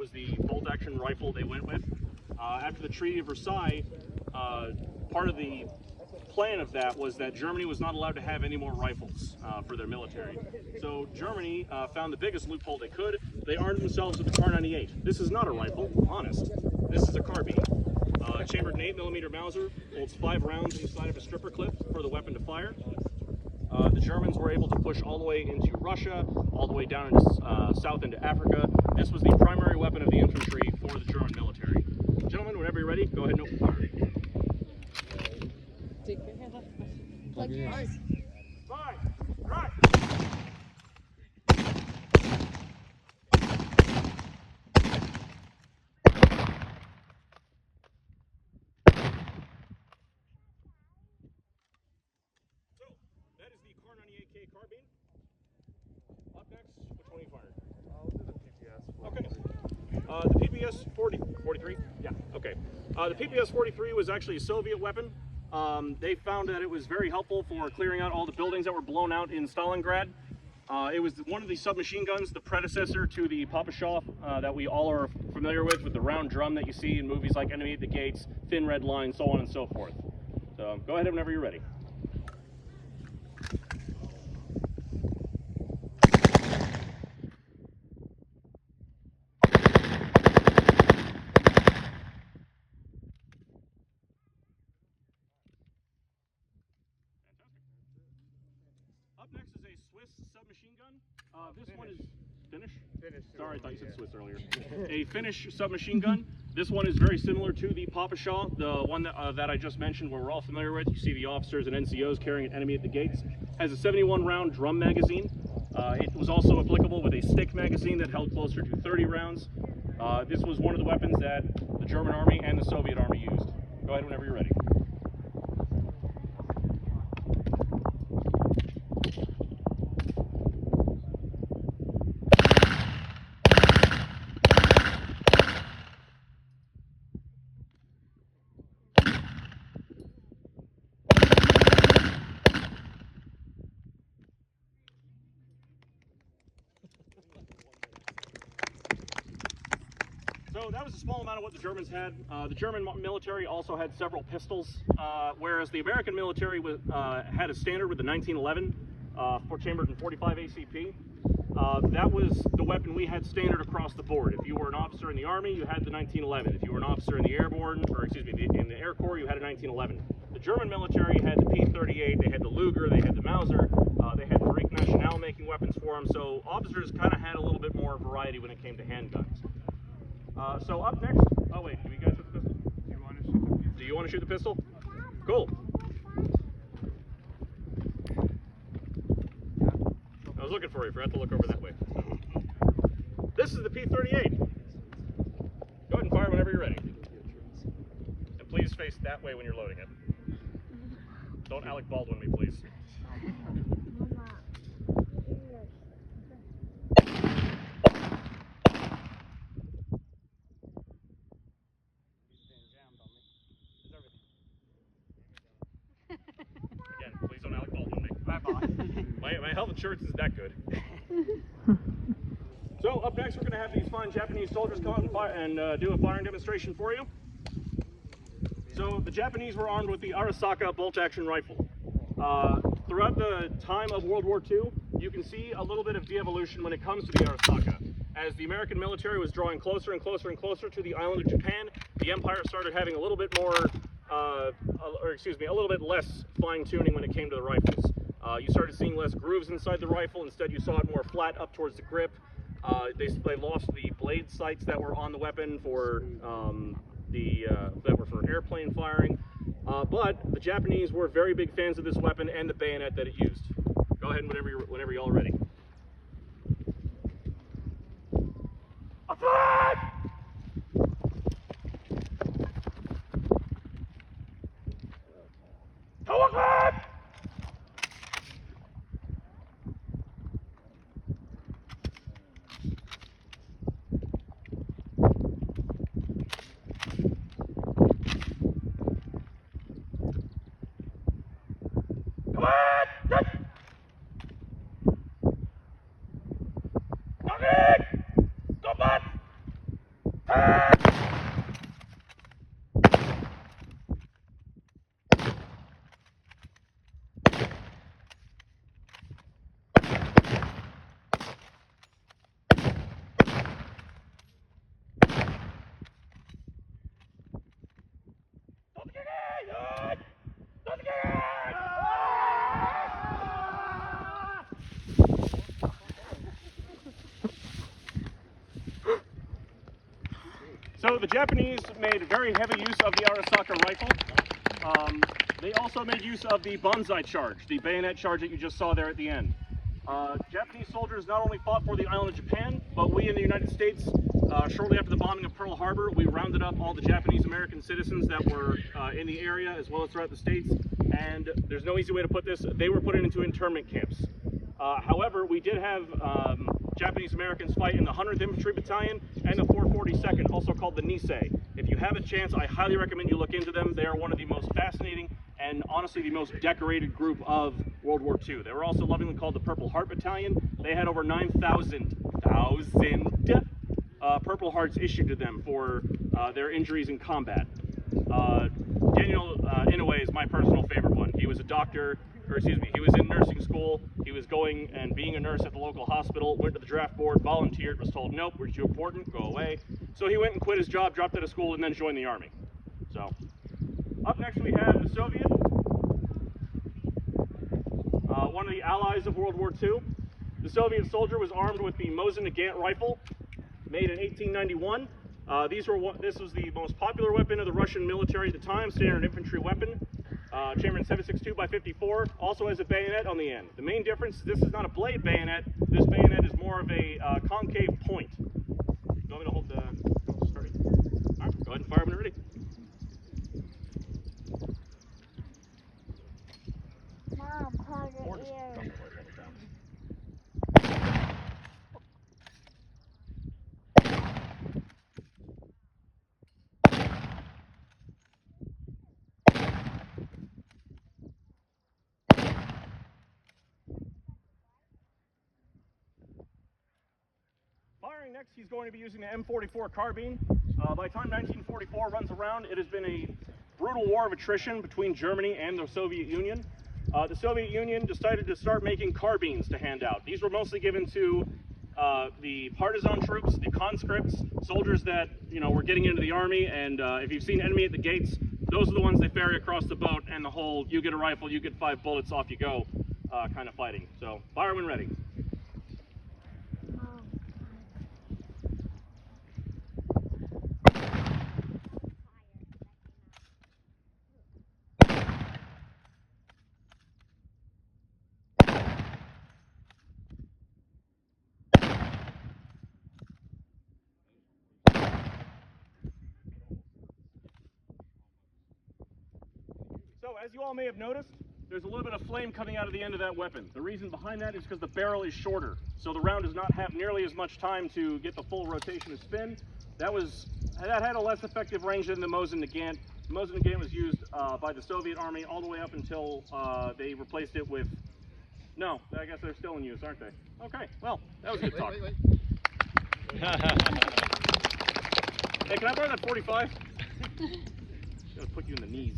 was the bolt-action rifle they went with. After the Treaty of Versailles, part of the plan of that was that Germany was not allowed to have any more rifles for their military. So Germany found the biggest loophole they could. They armed themselves with the Kar-98. This is not a rifle, honest. This is a carbine. Chambered in 8mm Mauser, holds 5 rounds inside of a stripper clip for the weapon to fire. The Germans were able to push all the way into Russia, all the way down into, south into Africa. This was the primary weapon of the infantry for the German military. Gentlemen, whenever you're ready, go ahead and open fire. Take your hand up. Plug your eyes. 5, right. So, that is the Kar-98K carbine. Up next, which one are you firing? I'll do the PPS. Okay. The PPS 43? Yeah, okay. The PPS 43 was actually a Soviet weapon. They found that it was very helpful for clearing out all the buildings that were blown out in Stalingrad. It was one of the submachine guns, the predecessor to the Papashaw that we all are familiar with the round drum that you see in movies like Enemy at the Gates, Thin Red Line, so on and so forth. So go ahead whenever you're ready. Up next is a Swiss submachine gun. This one is Finnish? Finnish. Sorry, I thought you said Swiss earlier. A Finnish submachine gun. This one is very similar to the Papashaw, the one that I just mentioned, where we're all familiar with. You see the officers and NCOs carrying an Enemy at the Gates. Has a 71 round drum magazine. It was also applicable with a stick magazine that held closer to 30 rounds. This was one of the weapons that the German army and the Soviet army used. Go ahead whenever you're ready. So that was a small amount of what the Germans had. The German military also had several pistols, whereas the American military had a standard with the 1911 chambered in 45 ACP. That was the weapon we had standard across the board. If you were an officer in the Army, you had the 1911. If you were an officer in the Airborne, or excuse me, in the Air Corps, you had a 1911. The German military had the P-38, they had the Luger, they had the Mauser, they had Farik National making weapons for them, so officers kind of had a little bit more variety when it came to handguns. So up next, oh wait, do you guys shoot the pistol? Do you want to shoot the pistol? Cool. I was looking for you, forgot to look over that way. This is the P-38. Go ahead and fire whenever you're ready. And please face that way when you're loading it. Don't Alec Baldwin me, please. Again, please don't Alec Baldwin me. My health insurance is that good. So up next, we're going to have these fine Japanese soldiers come out and, do a firing demonstration for you. So the Japanese were armed with the Arisaka bolt-action rifle. Throughout the time of World War II, you can see a little bit of de-evolution when it comes to the Arisaka. As the American military was drawing closer and closer and closer to the island of Japan, the Empire started having a little bit more, a little bit less fine-tuning when it came to the rifles. You started seeing less grooves inside the rifle. Instead, you saw it more flat up towards the grip. They lost the blade sights that were on the weapon for that were for airplane firing. But the Japanese were very big fans of this weapon and the bayonet that it used. Go ahead whenever you're all ready. So the Japanese made very heavy use of the Arisaka rifle. They also made use of the banzai charge, the bayonet charge that you just saw there at the end. Japanese soldiers not only fought for the island of Japan, but we in the United States, shortly after the bombing of Pearl Harbor, we rounded up all the Japanese American citizens that were in the area as well as throughout the states. And there's no easy way to put this, they were put into internment camps. However, we did have Japanese Americans fight in the 100th Infantry Battalion and the 442nd, also called the Nisei. If you have a chance, I highly recommend you look into them. They are one of the most fascinating and honestly the most decorated group of World War II. They were also lovingly called the Purple Heart Battalion. They had over 9,000 Purple Hearts issued to them for their injuries in combat. Daniel Inouye is my personal favorite one. He was a doctor, or excuse me, he was in nursing school. He was going and being a nurse at the local hospital, went to the draft board, volunteered, was told, nope, we're too important, go away. So he went and quit his job, dropped out of school, and then joined the Army. So, up next we have the Soviet, one of the allies of World War II. The Soviet soldier was armed with the Mosin Nagant rifle, made in 1891. This was the most popular weapon of the Russian military at the time, standard infantry weapon. Chambered 7.62x54, also has a bayonet on the end. The main difference is this is not a blade bayonet. This bayonet is more of a concave point. You want me to hold the starting? All right, go ahead and fire when you're ready. Mom, hold your ears. Firing next, he's going to be using the M44 carbine. By the time 1944 runs around, it has been a brutal war of attrition between Germany and the Soviet Union. The Soviet Union decided to start making carbines to hand out. These were mostly given to the partisan troops, the conscripts, soldiers that were getting into the army. And if you've seen Enemy at the Gates, those are the ones they ferry across the boat, and the whole "you get a rifle, you get 5 bullets, off you go" kind of fighting. So fire when ready. So, as you all may have noticed, there's a little bit of flame coming out of the end of that weapon. The reason behind that is because the barrel is shorter, so the round does not have nearly as much time to get the full rotation of spin. That had a less effective range than the Mosin Nagant. The Mosin Nagant was used by the Soviet Army all the way up until they replaced it with... No, I guess they're still in use, aren't they? Okay, well, that was a good talk. Hey, can I borrow that 45? Gonna put you in the knees.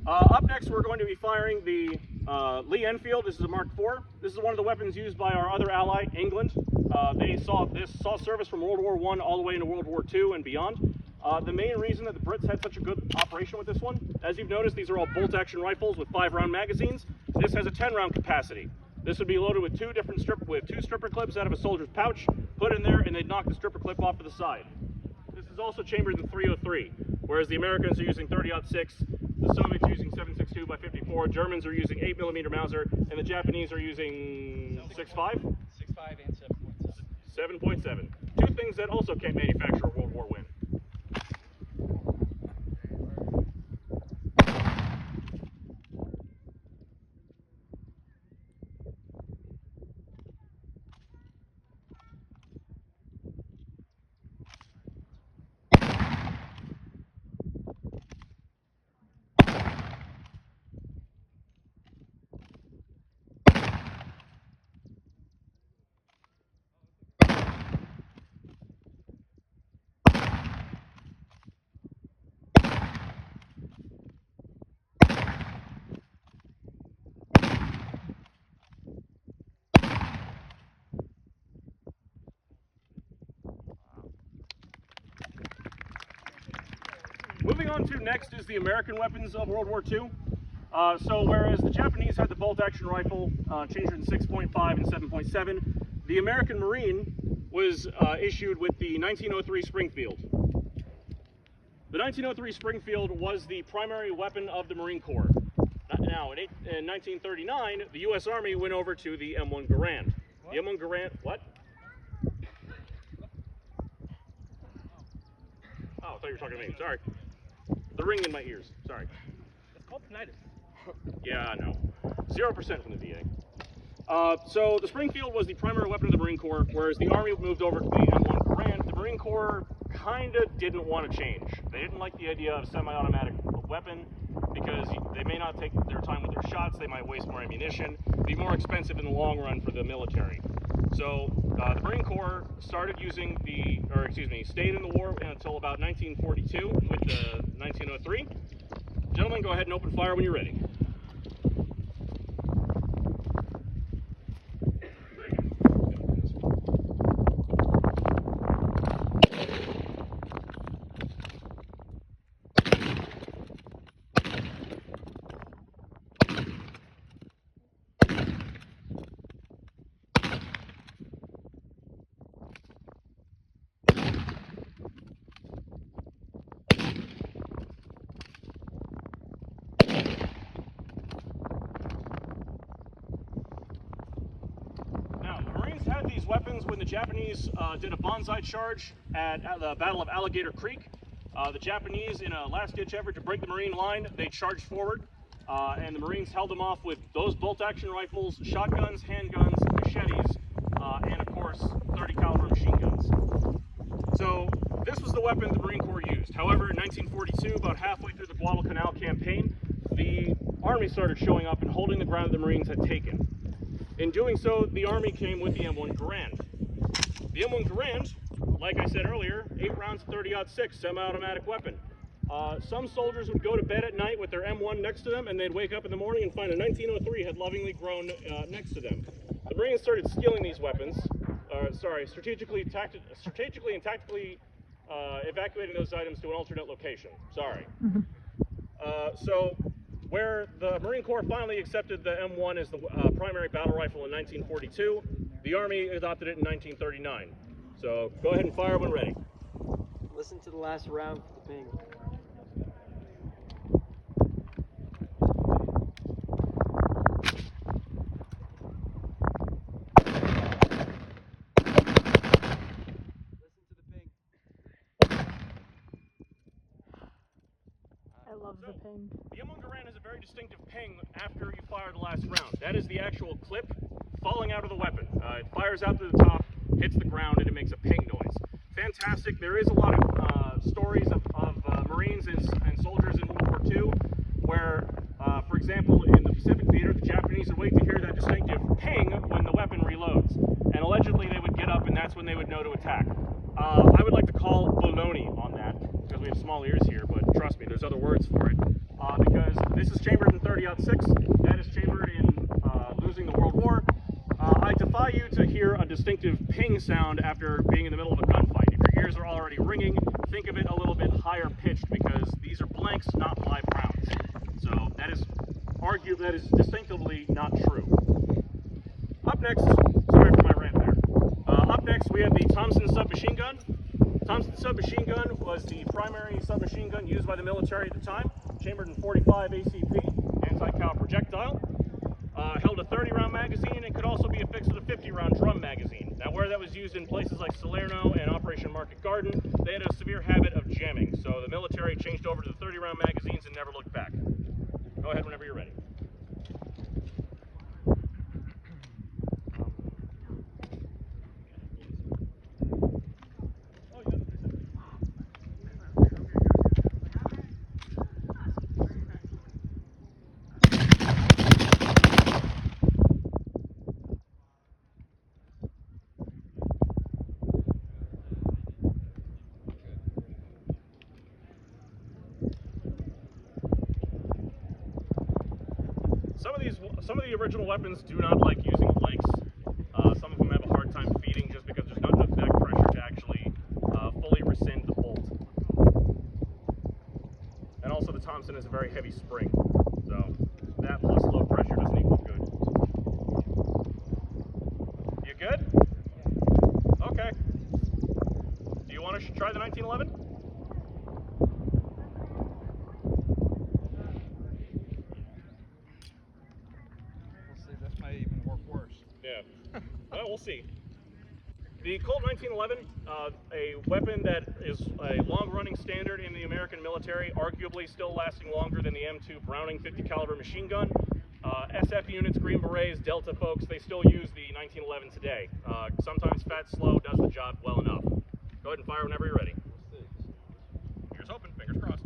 Up next, we're going to be firing the Lee Enfield. This is a Mark IV. This is one of the weapons used by our other ally, England. They saw service from World War I all the way into World War II and beyond. The main reason that the Brits had such a good operation with this one, as you've noticed, these are all bolt-action rifles with 5-round magazines. This has a 10-round capacity. This would be loaded with two stripper clips out of a soldier's pouch, put in there, and they'd knock the stripper clip off to the side. This is also chambered in .303, whereas the Americans are using 30-06, the Soviets are using 7.62x54, Germans are using 8mm Mauser, and the Japanese are using 6.5? 6.5 and 7.7. 7.7. Two things that also can't manufacture a World War win. Moving on to next is the American weapons of World War II. So whereas the Japanese had the bolt-action rifle, changed in 6.5 and 7.7, the American Marine was issued with the 1903 Springfield. The 1903 Springfield was the primary weapon of the Marine Corps. Now, in 1939, the U.S. Army went over to the M1 Garand. The M1 Garand, what? Oh, I thought you were talking to me. Sorry. The ring in my ears. Sorry. It's called tinnitus. Yeah, I know. 0% from the VA. So the Springfield was the primary weapon of the Marine Corps, whereas the Army moved over to the M1 Garand. The Marine Corps kind of didn't want to change. They didn't like the idea of a semi-automatic weapon because they may not take their time with their shots, they might waste more ammunition, be more expensive in the long run for the military. So the Marine Corps started using stayed in the war until about 1942 with the 1903. Gentlemen, go ahead and open fire when you're ready. These weapons when the Japanese did a banzai charge at the Battle of Alligator Creek. The Japanese, in a last-ditch effort to break the Marine line, they charged forward, and the Marines held them off with those bolt-action rifles, shotguns, handguns, machetes, and of course 30 caliber machine guns. So this was the weapon the Marine Corps used. However, in 1942, about halfway through the Guadalcanal campaign, the Army started showing up and holding the ground the Marines had taken. In doing so, the Army came with the M1 Garand. The M1 Garand, like I said earlier, 8 rounds of 30-06 semi-automatic weapon. Some soldiers would go to bed at night with their M1 next to them, and they'd wake up in the morning and find a 1903 had lovingly grown next to them. The Marines started stealing these weapons, strategically and tactically evacuating those items to an alternate location. Sorry. So where the Marine Corps finally accepted the M1 as the primary battle rifle in 1942, the Army adopted it in 1939. So go ahead and fire when ready. Listen to the last round for the ping. Listen to the ping. I love the ping. The M1 Garand has a very distinctive ping after you fire the last round. That is the actual clip falling out of the weapon. It fires out to the top, hits the ground, and it makes a ping noise. Fantastic. There is a lot of stories of Marines and soldiers in World War II where, for example, in the Pacific Theater, the Japanese would wait to hear that distinctive ping when the weapon reloads. And allegedly they would get up and that's when they would know to attack. I would like to call baloney on that because we have small ears here, but trust me, there's other words for it. Because this is chambered in 30-06, that is chambered in losing the World War. I defy you to hear a distinctive ping sound after being in the middle of a gunfight. If your ears are already ringing, think of it a little bit higher pitched because these are blanks, not live rounds. So that is distinctively not true. Up next, sorry for my rant there. Up next we have the Thompson submachine gun. Thompson submachine gun was the primary submachine gun used by the military at the time, chambered in 45 ACP, anti-cow projectile. Held a 30-round magazine and could also be affixed with a 50-round drum magazine. Now, where that was used in places like Salerno and Operation Market Garden, they had a severe habit of jamming, so the military changed over to the 30-round magazines and never looked back. Go ahead whenever you're ready. Some of the original weapons do not like using legs. Some of them have a hard time feeding just because there's not enough back pressure to actually fully rescind the bolt. Thompson is a very heavy spring. So that plus low pressure doesn't equal good. You good? Okay. Do you want to try the 1911? We'll see. This might even work worse. Yeah. Well, we'll see. The Colt 1911, a weapon that is a long-running standard in the American military, arguably still lasting longer than the M2 Browning 50 caliber machine gun. SF units, Green Berets, Delta folks, they still use the 1911 today. Sometimes fat slow does the job well enough. Go ahead and fire whenever you're ready. Here's hoping, fingers crossed.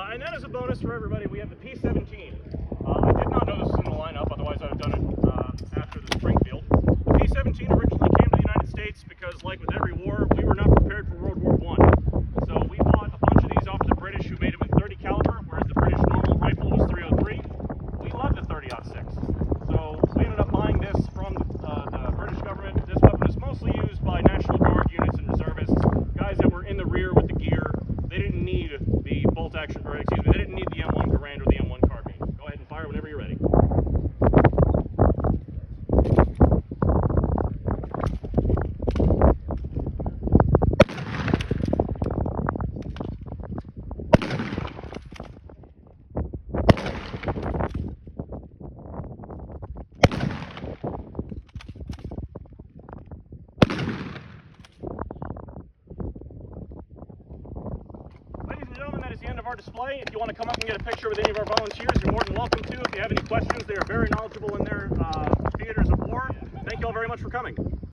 And that is a bonus for everybody. We have the P-17. I did not know this was in the lineup, otherwise I would have done it after the Springfield. The P-17 originally came to the United States because, like with every war, we were not prepared for World War I. So we bought a bunch of these off of the British, who made them in 30 caliber, whereas the British normal rifle was 303. We love the 30-06. So we ended up buying this from the British government. This weapon is mostly used by National Guard units and reservists, guys that were in the rear with the gear. They didn't need the bolt action, or excuse me, they didn't need the M1 Garand or the M1 carbine. Go ahead and fire whenever you're ready. Our display. If you want to come up and get a picture with any of our volunteers, you're more than welcome to. If you have any questions, they are very knowledgeable in their theaters of war. Thank you all very much for coming.